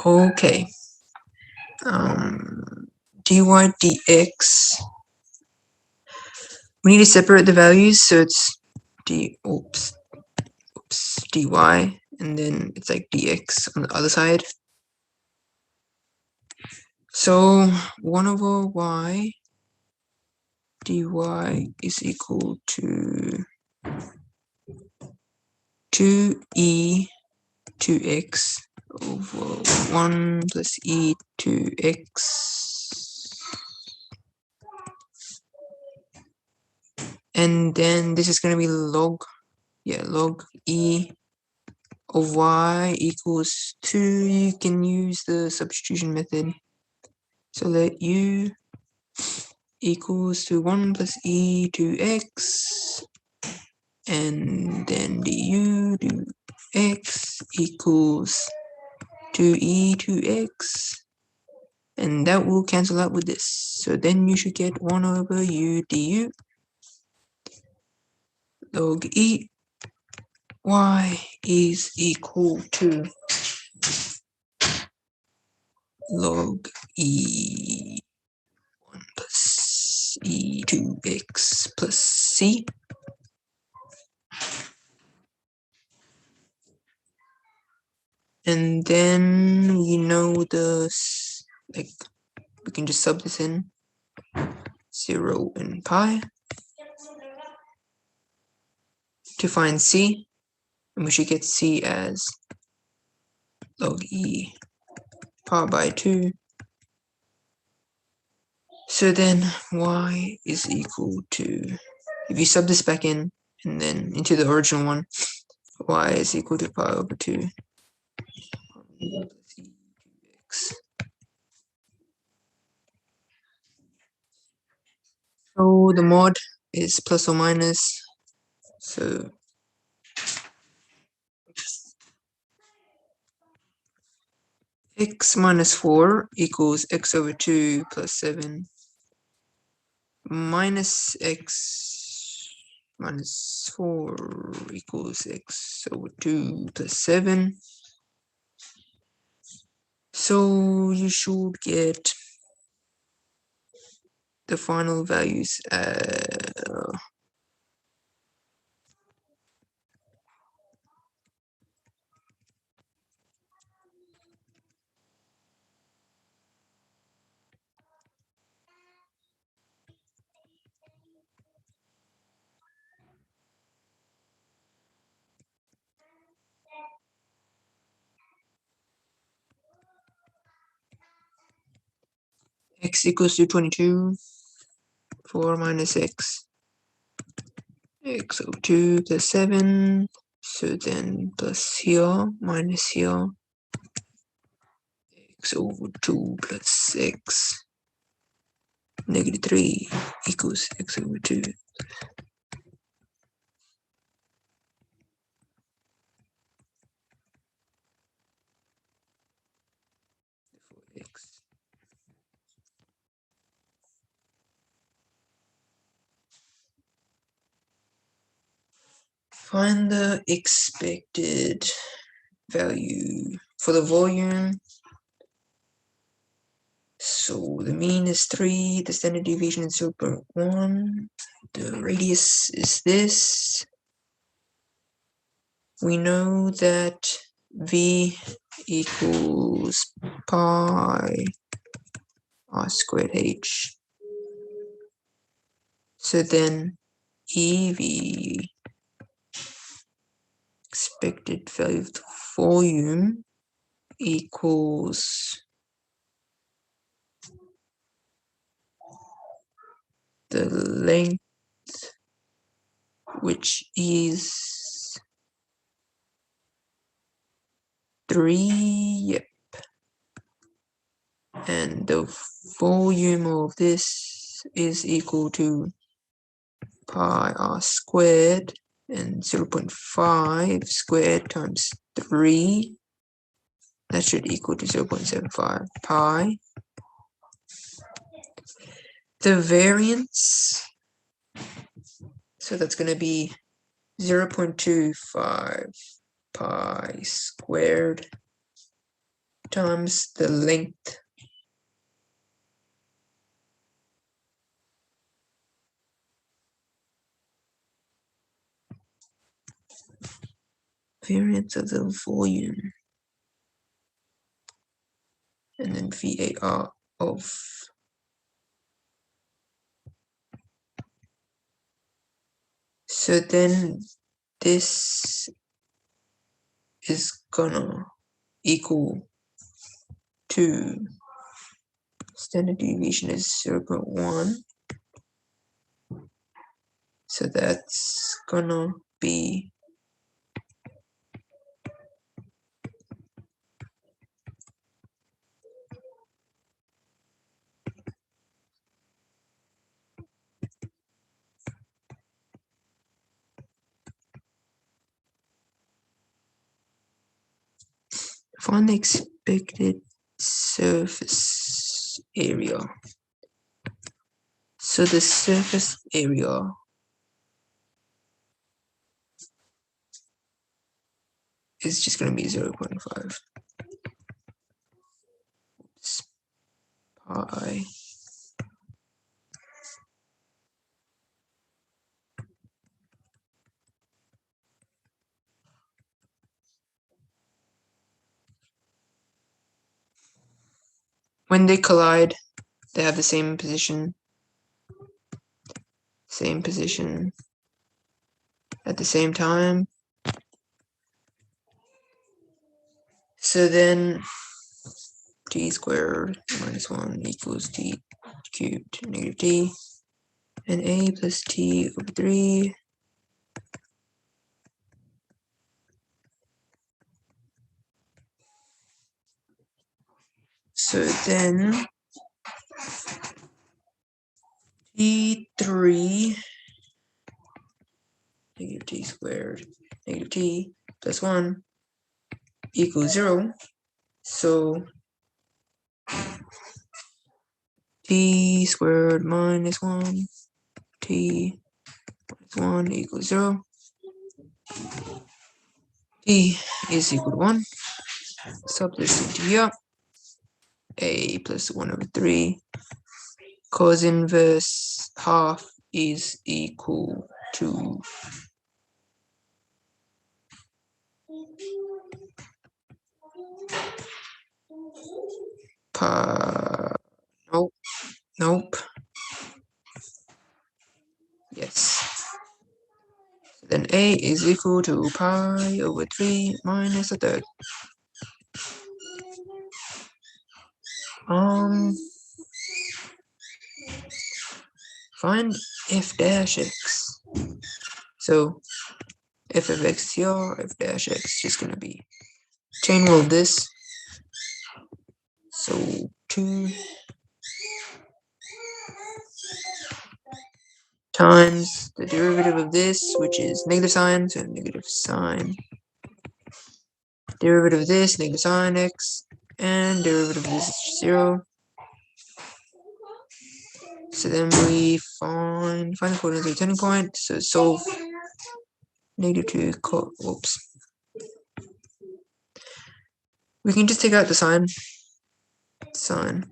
Okay. dy dx. We need to separate the values, so it's dy, and then it's like dx on the other side. So 1 over y dy is equal to 2e 2x over 1 plus e 2x. And then this is going to be log e of y equals 2. You can use the substitution method. So let u equals to 1 plus e to x, and then du dx equals 2e to x, and that will cancel out with this. So then you should get 1 over u du log e y is equal to log e 1 plus e 2x plus c. And then we know this, like, we can just sub this in 0 and pi to find c, and we should get c as log e pi by 2. So then y is equal to, if you sub this back in and then into the original one, y is equal to pi over 2 x. So the mod is plus or minus, so x minus 4 equals x over 2 plus 7 minus x minus 4 equals x over 2 plus 7. So you should get the final values x equals to 22, 4 minus x over 2 plus 7, so then plus here minus here, x over 2 plus x negative 3 equals x over 2. X. Find the expected value for the volume. So the mean is 3, the standard deviation is 0.1, the radius is this. We know that v equals pi r squared h. So then EV, expected value of the volume, equals the length, which is 3, yep. And the volume of this is equal to pi r squared, and 0.5 squared times 3, that should equal to 0.75 pi. The variance, so that's going to be 0.25 pi squared times the length variance of the volume, and then VAR of so then this is gonna equal to standard deviation is 0.1, so that's gonna be find the expected surface area. So the surface area is just going to be 0.5 pi when they collide, they have the same position at the same time. So then t squared minus 1 equals t cubed negative t, and a plus t over 3 . So then t3 negative t squared negative t plus 1 equals 0. So t squared minus 1 t minus 1 equals 0. T is equal to 1. Sub this into here. A plus 1 over 3. Cos inverse half is equal to pi. Nope. Yes. So then A is equal to pi over 3 minus a third. Find f dash x. So f of x here, f dash x is just gonna be chain rule this. So 2 times the derivative of this, which is negative sign, so negative sign. Derivative of this, negative sign x, and derivative of this is 0. So then we find the coordinates of the turning point. So solve negative 2 whoops. We can just take out the sign. So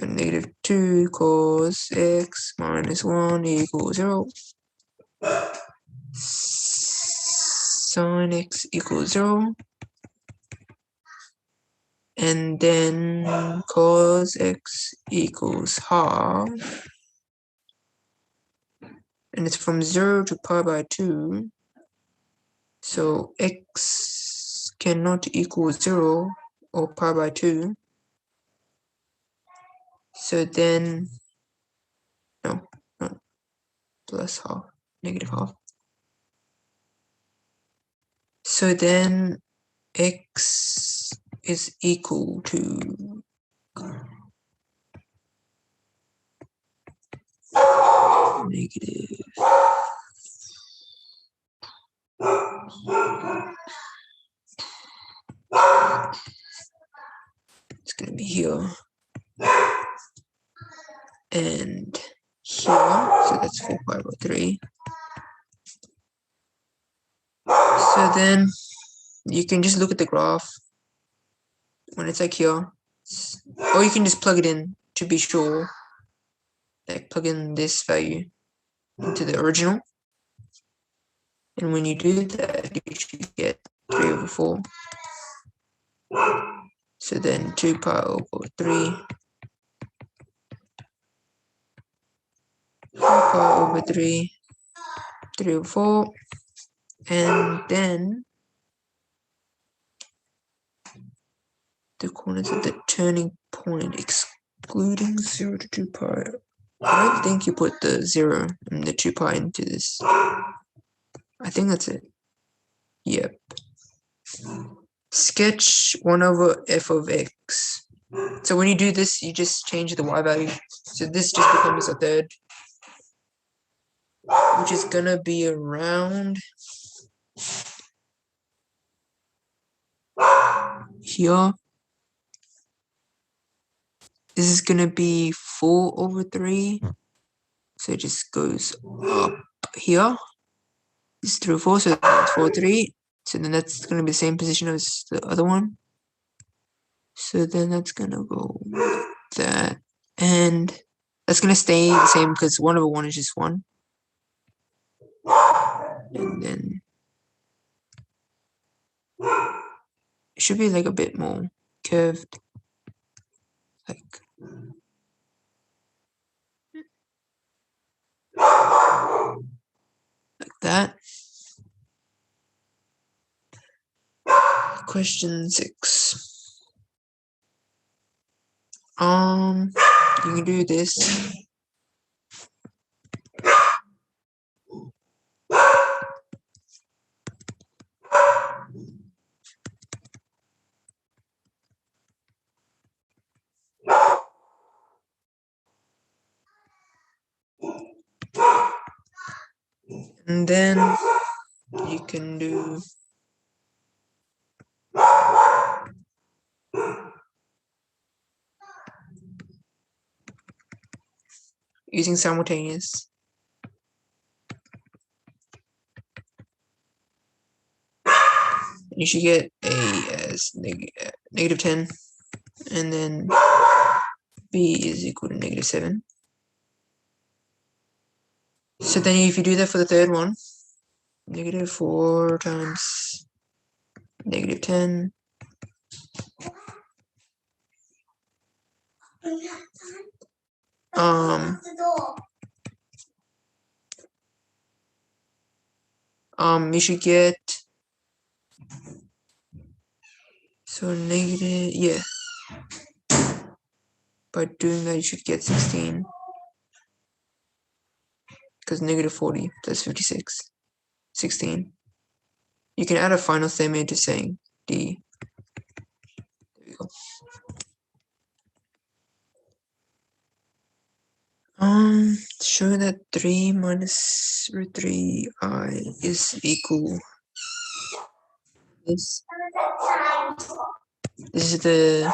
negative 2 cos x minus 1 equals 0. Sin x equals 0. And then cos x equals half. And it's from 0 to pi by 2. So x cannot equal 0 or pi by 2. So then, no, plus half, negative half. So then x is equal to negative. It's going to be here and here, so that's 4 pi by 3. So then you can just look at the graph. when it's like here, or you can just plug it in to be sure, like plug in this value into the original, and when you do that, you should get 3/4. So then 2 pi over 3, 2 pi over 3, 3/4, and then the corners of the turning point excluding 0 to 2 pi. I don't think you put the 0 and the 2 pi into this. I think that's it. Yep. Sketch 1 over f of x. So when you do this, you just change the y value. So this just becomes a third, which is gonna be around here. This is gonna be 4 over 3. So it just goes up here. This is 3/4, so that's 4, 3. So then that's gonna be the same position as the other one. So then that's gonna go like that. And that's gonna stay the same because 1 over 1 is just 1. And then it should be like a bit more curved. Like that. Question 6. You can do this. And then you can do using simultaneous. You should get A as negative 10, and then B is equal to negative 7. So then if you do that for the third one, negative 4 times negative 10. You should get, so negative, yeah. By doing that, you should get 16. Because negative 40, that's 56. 16. You can add a final statement to saying D. There we go. Show that 3 minus root 3I is equal. This is the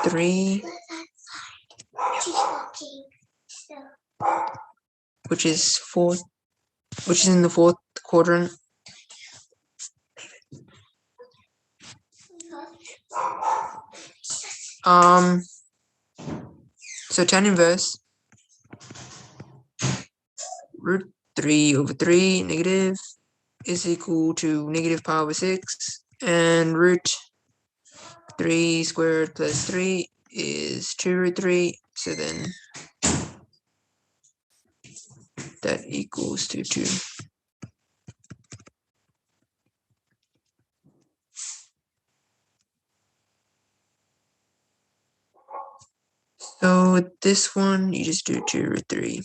3, which is in the fourth quadrant. So tan inverse root 3 over 3 negative is equal to negative pi over 6, and root 3 squared plus 3 is 2 root 3, so then that equals to 2. So this one, you just do 2 root 3.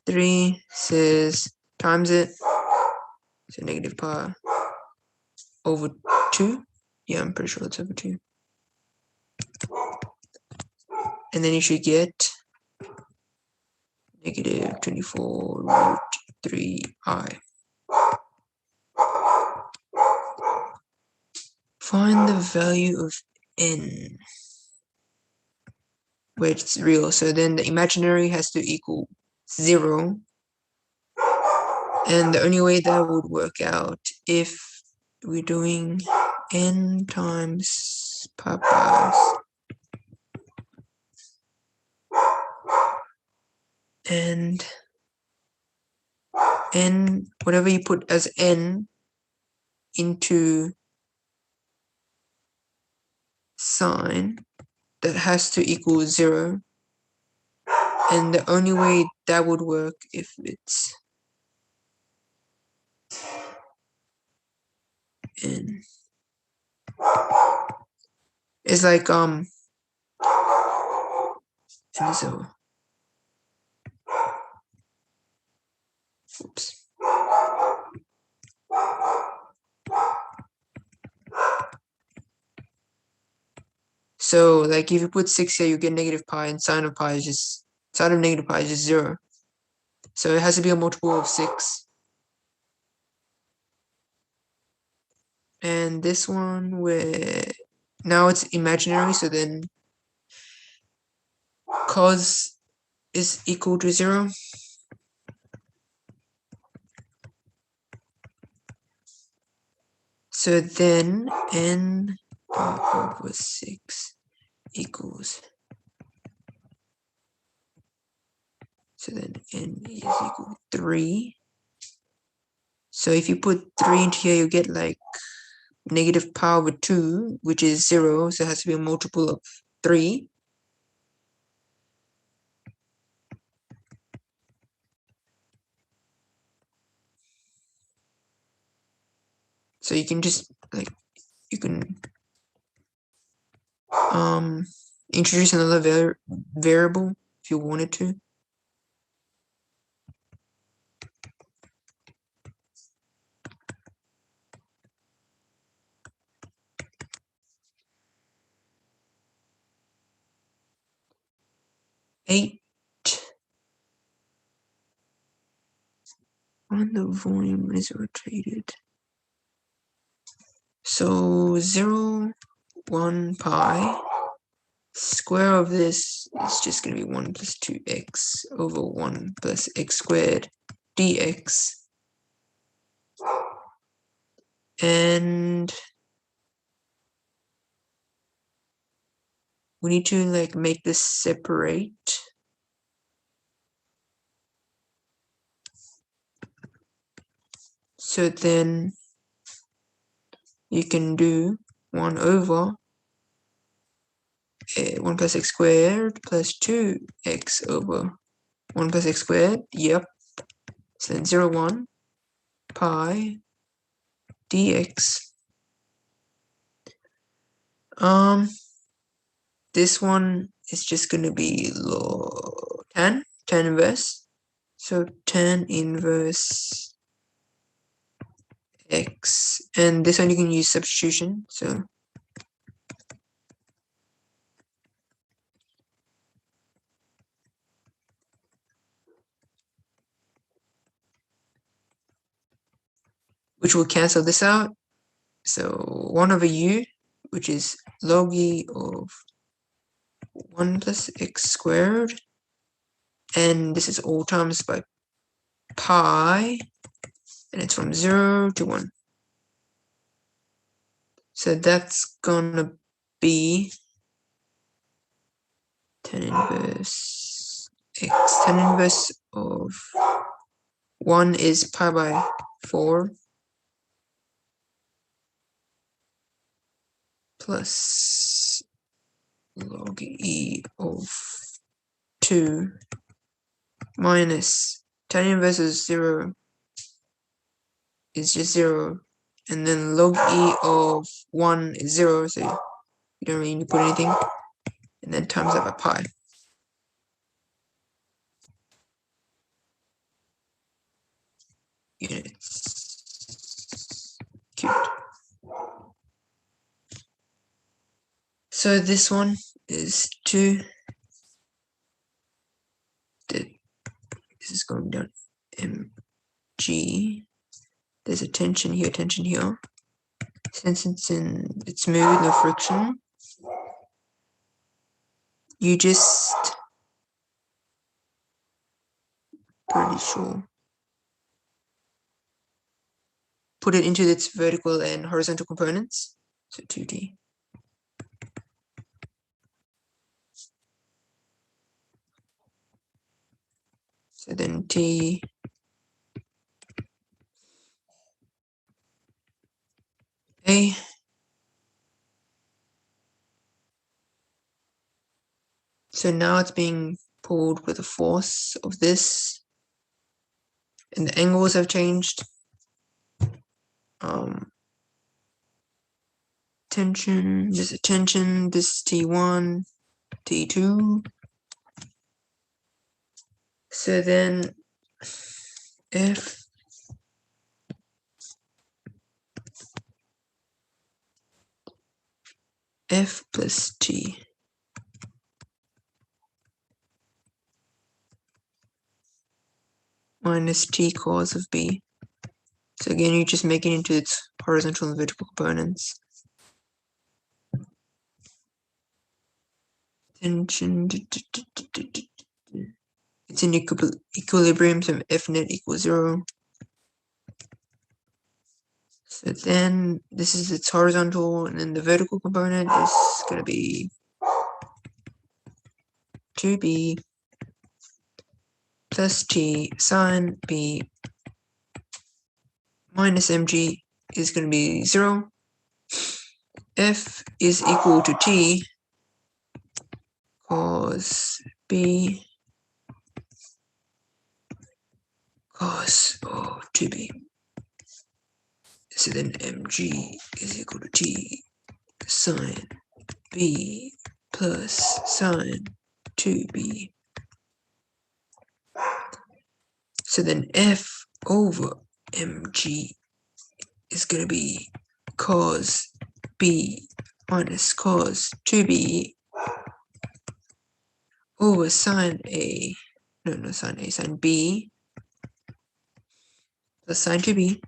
3 says times it, so negative pi over 2. Yeah, I'm pretty sure it's over 2. And then you should get negative 24 root 3I. Find the value of n where it's real. So then the imaginary has to equal 0. And the only way that would work out if we're doing n times is pi pi's. And n, whatever you put as n into sign, that has to equal 0. And the only way that would work if it's n is like n is 0. Oops. So like if you put 6 here, you get negative pi, and sine of negative pi is just 0. So it has to be a multiple of 6. And this one, where now it's imaginary, so then cos is equal to 0. So then n over 6 equals, so then n is equal to 3. So if you put 3 into here, you get like negative pi over 2, which is 0, so it has to be a multiple of 3. So you can just like, you can introduce another variable if you wanted to. Eight on the volume is rotated. So 0, 1 pi. Square of this is just going to be 1 plus 2x over 1 plus x squared dx. And we need to like make this separate. So then you can do 1 over 1 plus x squared plus 2x over 1 plus x squared. Yep. So then 0, 1 pi dx. This one is just going to be log tan inverse. So tan inverse x, and this one you can use substitution. So which will cancel this out. So 1 over u, which is log e of 1 plus x squared, and this is all times by pi, and it's from 0 to 1. So that's gonna be tan inverse x. Tan inverse of 1 is pi by 4 plus log e of 2 minus tan inverse of 0 is just 0, and then log e of 1 is 0, so you don't really need to put anything, and then times that by pi. Units cubed. So this one is 2. This is going down mg. There's a tension here, tension here. Since it's smooth, no friction, you just, pretty sure, put it into its vertical and horizontal components. So 2d. So then t a. So now it's being pulled with the force of this, and the angles have changed. Tension, this is tension, this is T1, T2. So then F plus T minus T cos of B. So again, you just make it into its horizontal and vertical components. Tension, it's in equilibrium, so F net equals 0. So then this is its horizontal, and then the vertical component is going to be 2B plus T sine B minus mg is going to be 0. F is equal to T cos B cos 2B. So then mg is equal to T sine B plus sine 2B. So then F over mg is going to be cos B minus cos 2B over sine A, sine B plus sine 2B,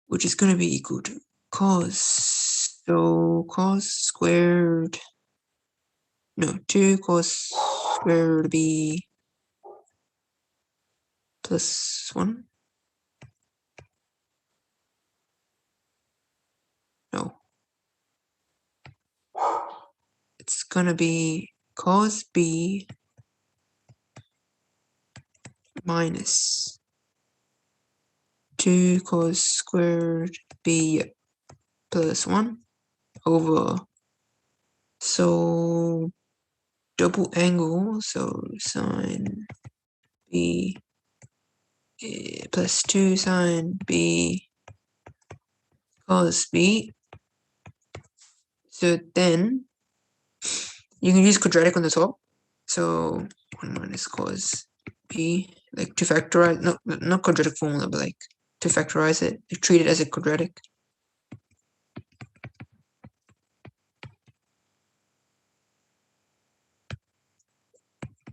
which is going to be equal to cos, so cos squared, no, 2 cos squared B plus 1, no, it's going to be cos B minus 2 cos squared B plus 1 over, so double angle, so sine B plus 2 sine B cos B. So then you can use quadratic on the top. So 1 minus cos B, like to factorize, not quadratic formula, but like to factorize it, treat it as a quadratic.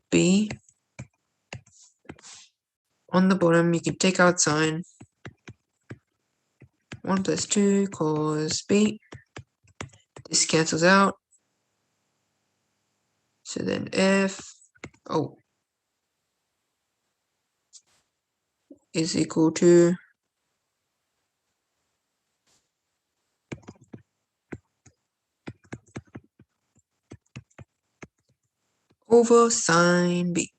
B. On the bottom, you can take out sine. 1 plus 2 cos B. This cancels out. So then F, is equal to over sine B.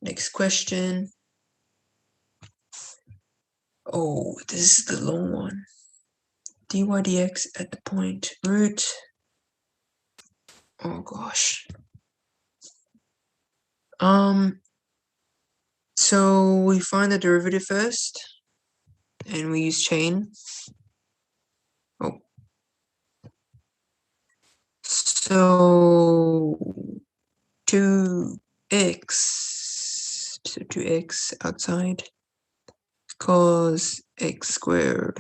Next question. This is the long one. Dy dx at the point root. Oh gosh. So we find the derivative first, and we use chain. So 2x, so 2x outside, cos x squared,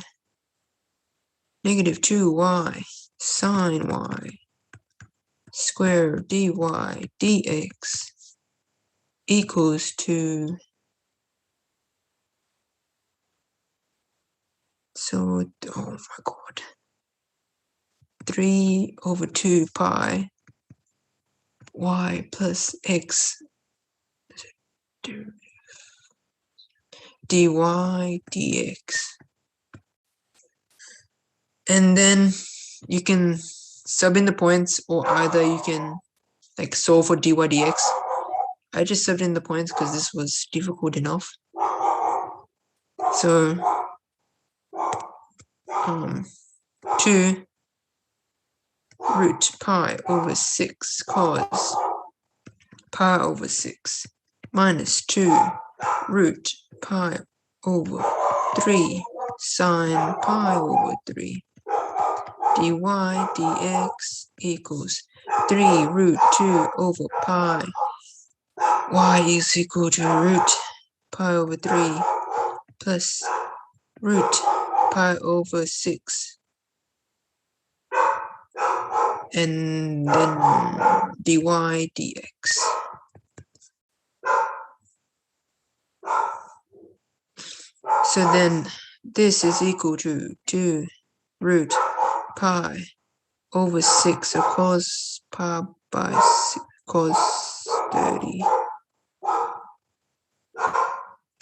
negative 2y sine y squared dy dx equals to, so, oh my god, 3 over 2 pi y plus x dy dx. And then you can sub in the points, or either you can like solve for dy dx. I just subbed in the points because this was difficult enough. So 2 root pi over 6 cos pi over 6 minus 2 root pi over 3 sine pi over 3 dy dx equals 3 root 2 over pi. Y is equal to root pi over 3 plus root pi over 6. And then dy dx. So then this is equal to 2 root pi over 6, so cos pi by 6, cos 30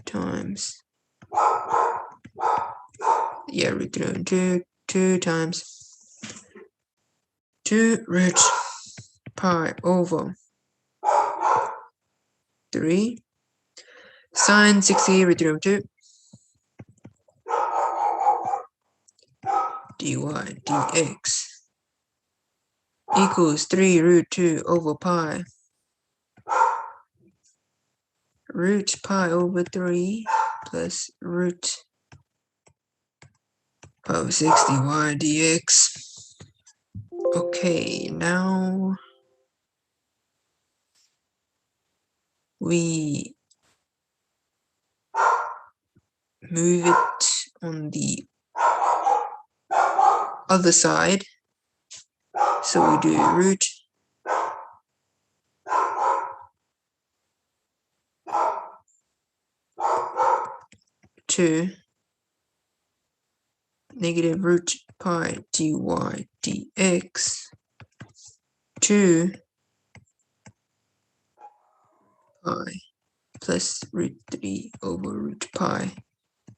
times, yeah, root 2 times 2 root pi over 3 sine 60 root 2 dy dx equals 3 root 2 over pi root pi over 3 plus root pi over 6 dy dx. Okay, now we move it on the other side. So we do root to negative root pi dy dx to pi plus root 3 over root pi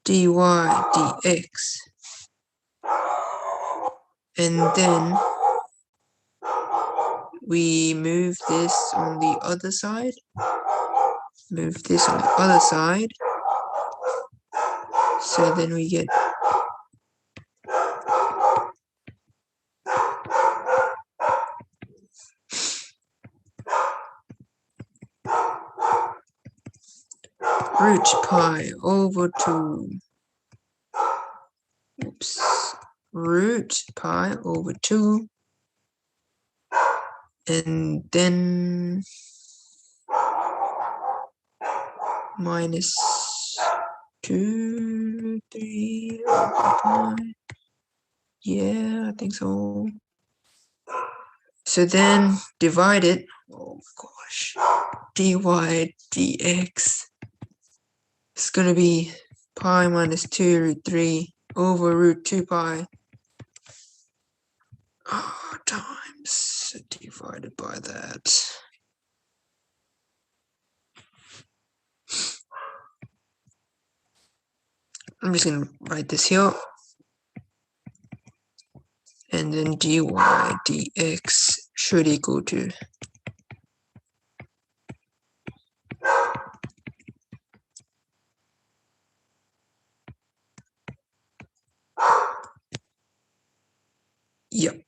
dy dx. And then we move this on the other side. Move this on the other side. So then we get root pi over 2. Oops. Root pi over 2. And then minus 2, 3 over pi. Yeah, I think so. So then divide it. Oh my gosh. Dy dx. It's going to be pi minus 2 root 3 over root 2 pi times divided by that. I'm just going to write this here. And then dy dx should equal to yep.